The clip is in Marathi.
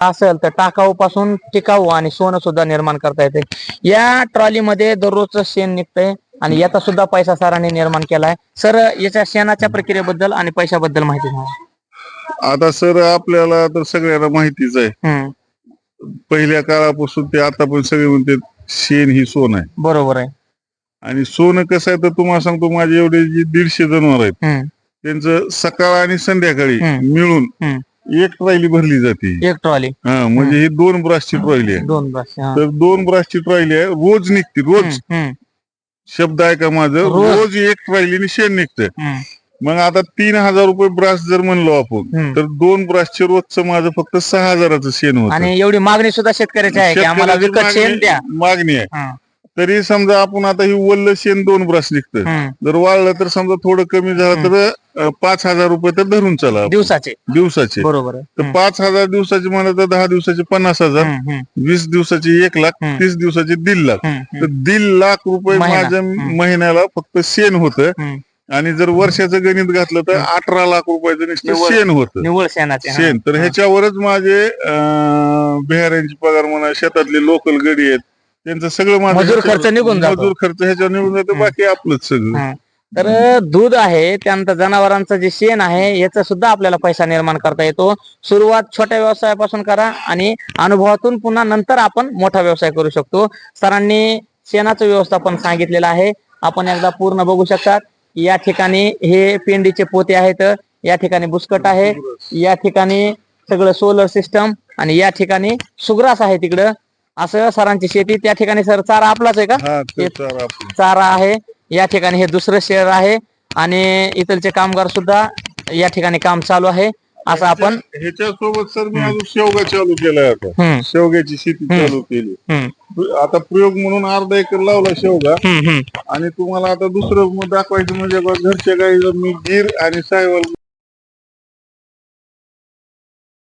असेल तर टाकाऊ पासून टिकाऊ आणि सोनं सुद्धा निर्माण करता येते. या ट्रॉलीमध्ये दररोजचं शेण निघतंय आणि याचा सुद्धा पैसा सरांनी निर्माण केलाय. सर, याच्या शेणाच्या प्रक्रियेबद्दल आणि पैशाबद्दल माहिती सांगा. आता सर आपल्याला तर सगळ्यांना माहितीच आहे. पहिल्या काळापासून ते आता पण सगळे म्हणते शेण ही सोन आहे. बरोबर आहे. आणि सोनं कसं आहे तर तुम्हाला सांगतो, माझे एवढे जे 150 जनावर आहेत त्यांचं सकाळ आणि संध्याकाळी मिळून एक ट्रॉली भरली जाते. एक ट्रॉली म्हणजे ही 2 ब्रासची ट्रॉली आहे. 2 ब्रास. तर 2 ब्रासची ट्रॉली आहे, रोज निघते. रोज शब्द आहे का माझं, रोज एक ट्रॉलीने शेण निघतं. मग आता 3000 रुपये ब्रास जर म्हणलो आपण तर 2 ब्रासचे रोजचं माझं फक्त 6000चं शेण होतं. आणि एवढी मागणी सुद्धा शेतकऱ्याची आहे की आम्हाला विकत शेण द्या. मागणी आहे. तरी समजा आपण आता ही वल्ल शेण 2 ब्रास निघतं, जर वाळलं तर समजा थोडं कमी झालं तर 5000 रुपये तर धरून चला दिवसाचे. बरोबर आहे. तर 5000 दिवसाचे म्हणलं तर 10 दिवसाचे 50,000, 20 दिवसाचे 1,00,000, 30 दिवसाचे 1,50,000. तर 1,50,000 रुपये माझ्या महिन्याला फक्त शेण होतं. आणि जर वर्षाचं गणित घातलं तर 18 लाख रुपयाचं नुसतं शेण होतं, निव्वळ शेणाचे शेण. तर ह्याच्यावरच माझे बिहाऱ्यांची पगार म्हणा, शेतातले लोकल गडी आहेत त्यांचं सगळं मजूर खर्च निघून जातो. मजूर खर्च ह्याच्यावर निघून जातो, बाकी आपलंच सगळं. तर दूध आहे, त्यानंतर जनावरांचं जे शेण आहे याचा सुद्धा आपल्याला पैसा निर्माण करता येतो. सुरुवात छोट्या व्यवसायापासून करा आणि अनुभवातून पुन्हा नंतर आपण मोठा व्यवसाय करू शकतो. सरांनी शेणाचं व्यवस्थापन सांगितलेलं आहे, आपण एकदा पूर्ण बघू शकतात. या ठिकाणी हे पेंडीचे पोते आहेत, या ठिकाणी बुसकट आहे, या ठिकाणी सगळं सोलर सिस्टम आणि या ठिकाणी सुग्रास आहे तिकडं. असं सरांची शेती. त्या ठिकाणी सर चारा आपलाच आहे का? चारा आहे. या ठिकाणी हे दुसरं शेअर आहे आणि इथलचे कामगार सुद्धा या ठिकाणी काम चालू आहे. असं आपण ह्याच्यासोबत सर मी अजून शेवगा चालू केलाय. आता शेवग्याची शेती चालू केली. आता प्रयोग म्हणून अर्धा एकर लावला शेवगा. आणि तुम्हाला आता दुसरं दाखवायचं म्हणजे घरच्या गाई मी गीर आणि सायवाल